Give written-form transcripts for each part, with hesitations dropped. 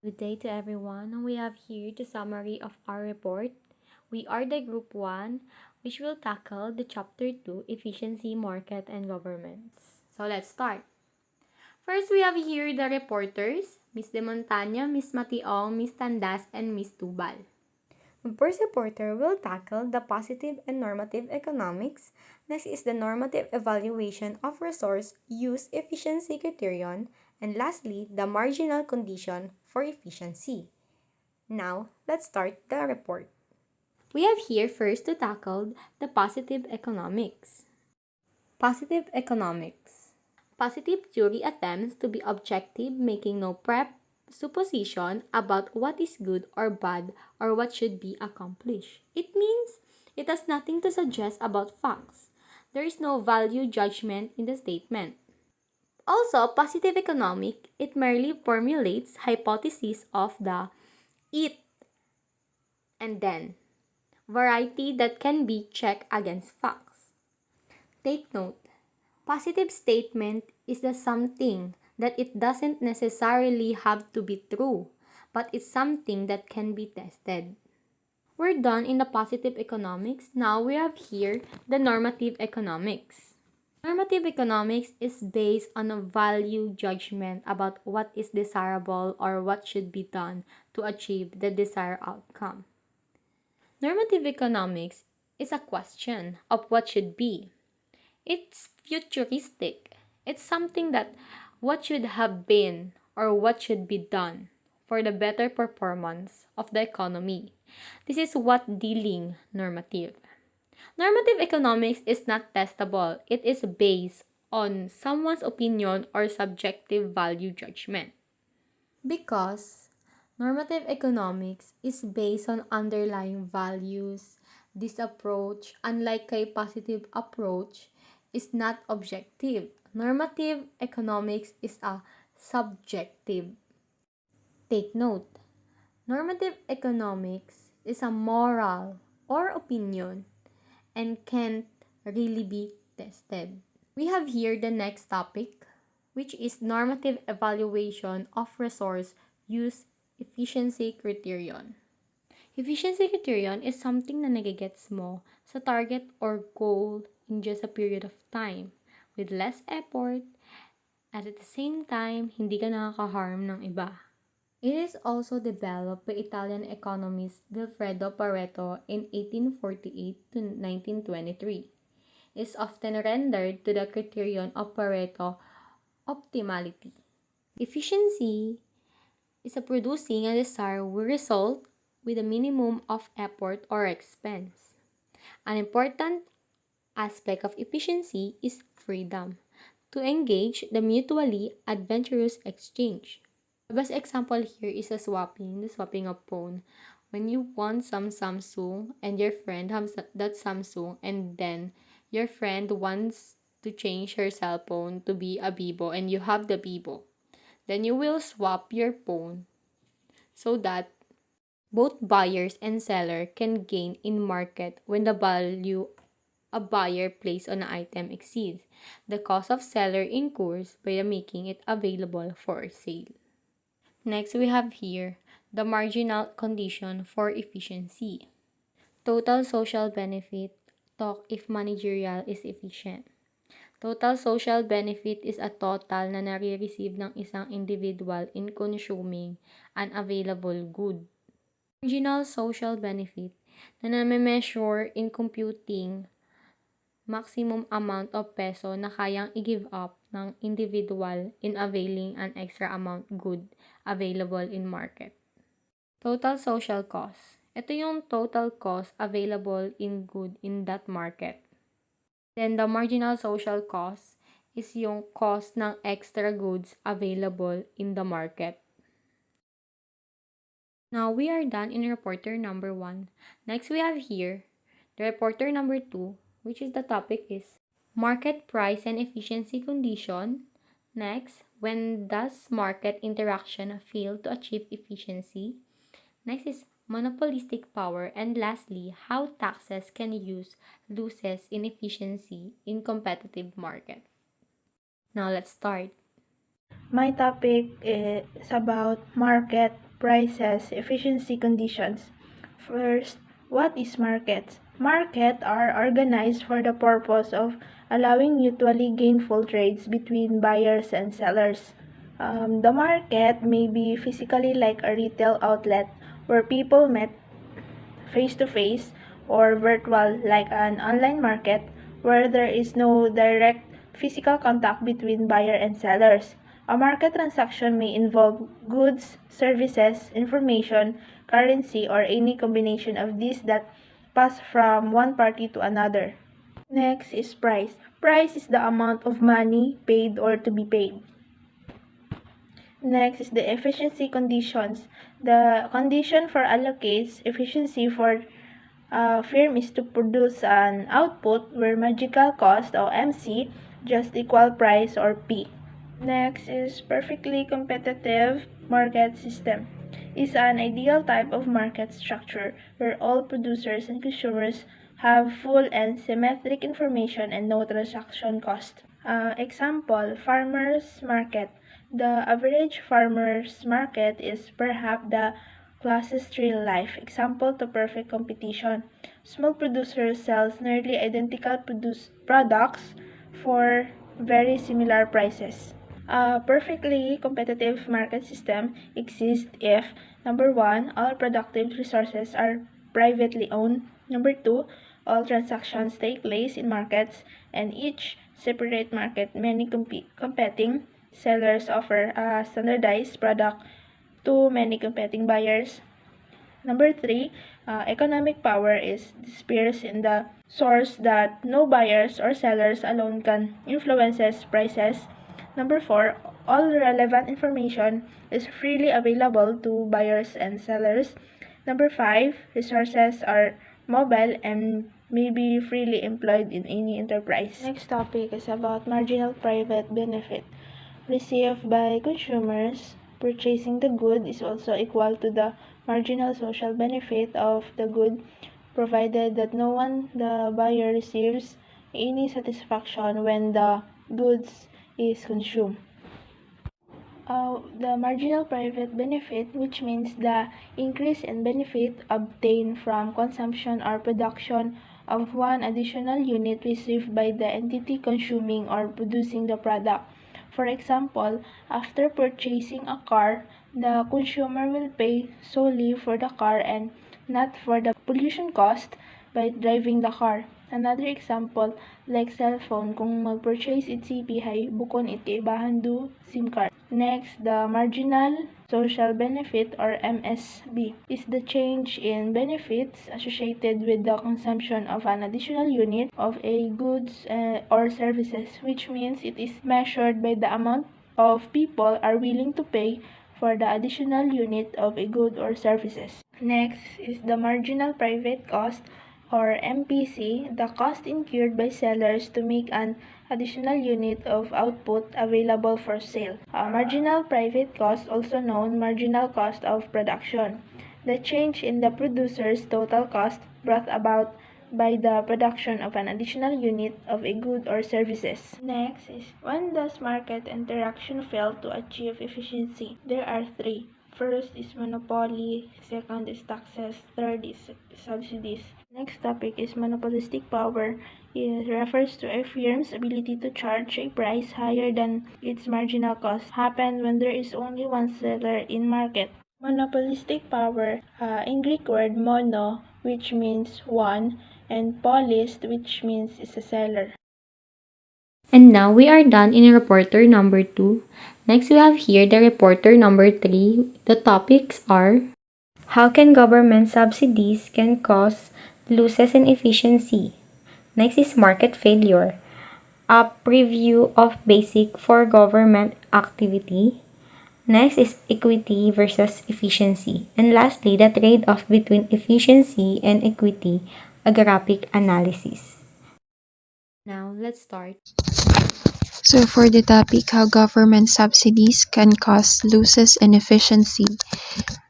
Good day to everyone. We have here the summary of our report. We are the Group 1, which will tackle the Chapter 2, Efficiency, Market, and Governments. So let's start. First, we have here the reporters, Ms. DEMONTAñO, Ms. MATIONG, Ms. TANDAS, and Ms. TUBAL. The first reporter will tackle the positive and normative economics. Next is the normative evaluation of resource use efficiency criterion. And lastly, the marginal condition for efficiency. Now, let's start the report. We have here first to tackle the positive economics. Positive economics. Positive theory attempts to be objective, making no supposition about what is good or bad or what should be accomplished. It means it has nothing to suggest about facts. There is no value judgment in the statement. Also, positive economic, it merely formulates hypotheses of the it and then variety that can be checked against facts. Take note, positive statement is the something that it doesn't necessarily have to be true, but it's something that can be tested. We're done in the positive economics. Now we have here the normative economics. Normative economics is based on a value judgment about what is desirable or what should be done to achieve the desired outcome. Normative economics is a question of what should be. It's futuristic. It's something that what should have been or what should be done for the better performance of the economy. This is what dealing normative. Normative economics is not testable. It is based on someone's opinion or subjective value judgment. Because normative economics is based on underlying values, this approach, unlike a positive approach, is not objective. Normative economics is a subjective. Take note, normative economics is a moral or opinion and can't really be tested. We have here the next topic, which is normative evaluation of resource use efficiency criterion. Efficiency criterion is something na nagigets mo sa target or goal in just a period of time with less effort at the same time hindi ka nakaka-harm ng iba. It is also developed by Italian economist Vilfredo Pareto in 1848 to 1923. It is often rendered to the criterion of Pareto optimality. Efficiency is a producing a desired result with a minimum of effort or expense. An important aspect of efficiency is freedom to engage the mutually adventurous exchange. The best example here is the swapping of phone. When you want some Samsung and your friend has that Samsung and then your friend wants to change her cell phone to be a Vivo and you have the Vivo, then you will swap your phone so that both buyers and seller can gain in market when the value a buyer placed on an item exceeds the cost of seller incurs by making it available for sale. Next, we have here the marginal condition for efficiency. Total social benefit, talk if managerial is efficient. Total social benefit is a total na nare-receive ng isang individual in consuming an available good. Marginal social benefit na name-measure in computing maximum amount of peso na kayang i-give up ng individual in availing an extra amount good available in market. Total social cost. Ito yung total cost available in good in that market. Then the marginal social cost is yung cost ng extra goods available in the market. Now we are done in reporter number 1. Next we have here the reporter number 2, which is the topic is market price and efficiency condition. Next, when does market interaction fail to achieve efficiency? Next is monopolistic power. And lastly, how taxes can use losses in efficiency in competitive market. Now let's start. My topic is about market prices, efficiency conditions. First, what is markets? Markets are organized for the purpose of allowing mutually gainful trades between buyers and sellers. The market may be physically like a retail outlet where people met face-to-face, or virtual like an online market where there is no direct physical contact between buyer and sellers. A market transaction may involve goods, services, information, currency, or any combination of these that pass from one party to another. Next is price. Price is the amount of money paid or to be paid. Next is the efficiency conditions. The condition for allocates efficiency for a firm is to produce an output where magical cost or MC just equal price or P. Next is perfectly competitive market system. Is an ideal type of market structure where all producers and consumers have full and symmetric information and no transaction cost. Example, farmers market. The average farmers market is perhaps the closest real life example to perfect competition. Small producers sells nearly identical products for very similar prices. A perfectly competitive market system exists if number 1, all productive resources are privately owned. Number 2, all transactions take place in markets and each separate market many competing sellers offer a standardized product to many competing buyers. Number 3, economic power is dispersed in the source that no buyers or sellers alone can influences prices. Number 4, all relevant information is freely available to buyers and sellers. Number 5, resources are mobile and may be freely employed in any enterprise. Next topic is about marginal private benefit received by consumers. Purchasing the good is also equal to the marginal social benefit of the good, provided that no one the buyer receives any satisfaction when the goods is consumed. The marginal private benefit, which means the increase in benefit obtained from consumption or production of one additional unit received by the entity consuming or producing the product. For example, after purchasing a car, the consumer will pay solely for the car and not for the pollution cost by driving the car. Another example, like cellphone, kung mag-purchase it CP hay bukon iti ibahan do SIM card. Next, the marginal social benefit or MSB is the change in benefits associated with the consumption of an additional unit of a goods or services, which means it is measured by the amount of people are willing to pay for the additional unit of a good or services. Next is the marginal private cost or MPC, the cost incurred by sellers to make an additional unit of output available for sale. Marginal private cost, also known marginal cost of production, the change in the producer's total cost brought about by the production of an additional unit of a good or services. Next is, when does market interaction fail to achieve efficiency? There are 3. First is monopoly, second is taxes, third is subsidies. Next topic is monopolistic power. It refers to a firm's ability to charge a price higher than its marginal cost. Happen when there is only one seller in market. Monopolistic power, in Greek word mono, which means one, and polist, which means is a seller. And now we are done in reporter number 2. Next we have here the reporter number 3. The topics are: how can government subsidies can cause losses in efficiency? Next is market failure, a preview of basic for government activity. Next is equity versus efficiency. And lastly, the trade-off between efficiency and equity, a graphic analysis. Now, let's start. So for the topic, how government subsidies can cause losses in efficiency.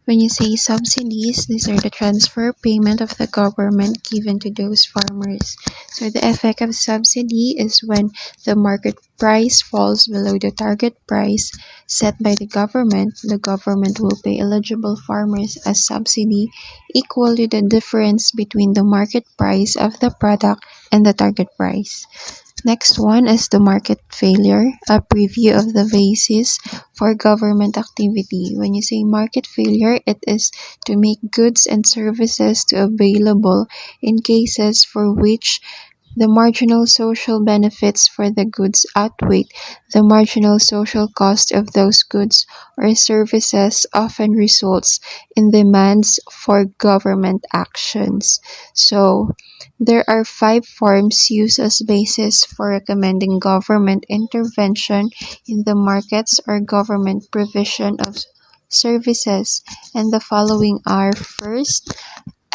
When you say subsidies, these are the transfer payment of the government given to those farmers. So the effect of subsidy is when the market price falls below the target price set by the government will pay eligible farmers a subsidy equal to the difference between the market price of the product and the target price. Next one is the market failure, a preview of the basis for government activity. When you say market failure, it is to make goods and services to available in cases for which the marginal social benefits for the goods outweigh the marginal social cost of those goods or services, often results in demands for government actions. So, there are 5 forms used as basis for recommending government intervention in the markets or government provision of services, and the following are: first,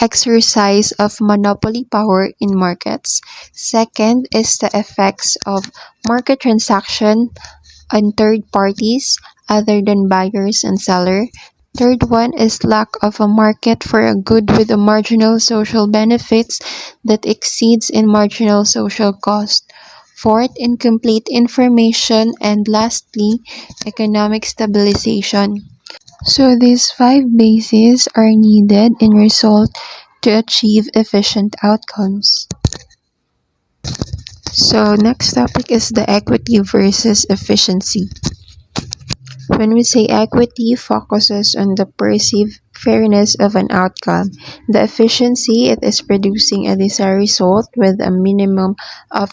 exercise of monopoly power in markets. Second is the effects of market transaction on third parties other than buyers and seller. Third one is lack of a market for a good with a marginal social benefits that exceeds in marginal social cost. Fourth, incomplete information. And lastly, economic stabilization. So these 5 bases are needed in result to achieve efficient outcomes. So next topic is the equity versus efficiency. When we say equity focuses on the perceived fairness of an outcome, the efficiency it is producing a desired result with a minimum of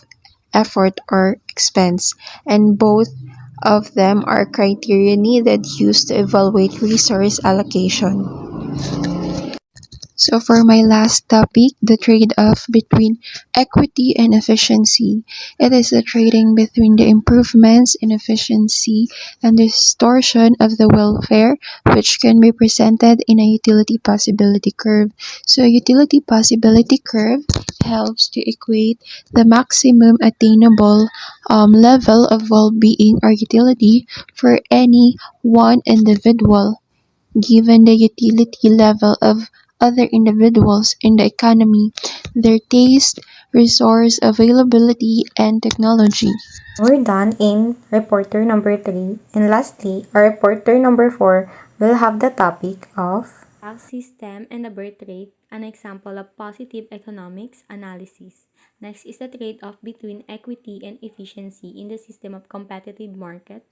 effort or expense, and both of them are criteria needed used to evaluate resource allocation. So for my last topic, the trade-off between equity and efficiency. It is the trading between the improvements in efficiency and the distortion of the welfare, which can be presented in a utility possibility curve. So utility possibility curve helps to equate the maximum attainable level of well-being or utility for any one individual given the utility level of other individuals in the economy, their taste, resource availability, and technology. We're done in reporter number 3. And lastly, our reporter number 4 will have the topic of tax system and the birth rate, an example of positive economics analysis. Next is the trade-off between equity and efficiency in the system of competitive market.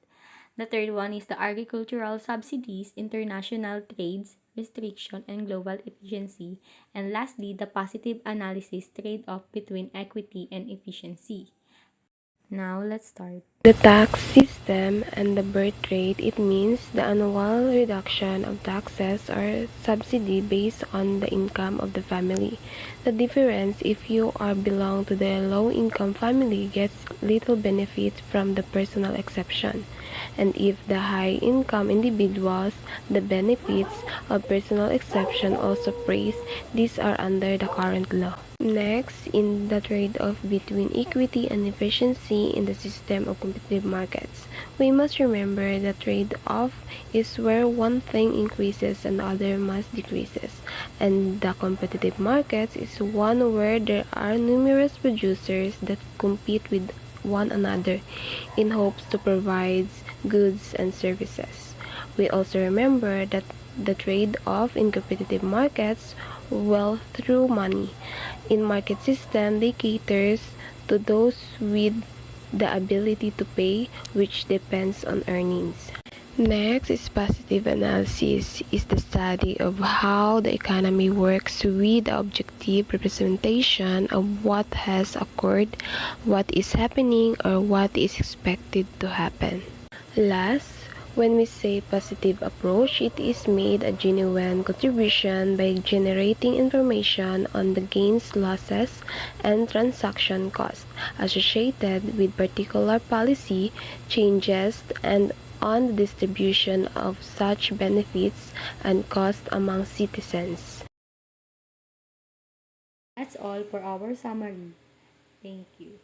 The third one is the agricultural subsidies, international trades, restriction, and global efficiency. And lastly, the positive analysis trade-off between equity and efficiency. Now, let's start. The tax system and the birth rate, it means the annual reduction of taxes or subsidy based on the income of the family. The difference, if you are belong to the low-income family, gets little benefit from the personal exception. And if the high-income individuals, the benefits of personal exception also praise, these are under the current law. Next, in the trade-off between equity and efficiency in the system of competitive markets, we must remember that trade-off is where one thing increases and the other must decreases, and the competitive markets is one where there are numerous producers that compete with one another in hopes to provide goods and services. We also remember that the trade-off in competitive markets well through money. In market system, they caters to those with the ability to pay, which depends on earnings. Next is positive analysis, is the study of how the economy works with the objective representation of what has occurred, what is happening, or what is expected to happen. Last, when we say positive approach, it is made a genuine contribution by generating information on the gains, losses, and transaction costs associated with particular policy changes and on the distribution of such benefits and costs among citizens. That's all for our summary. Thank you.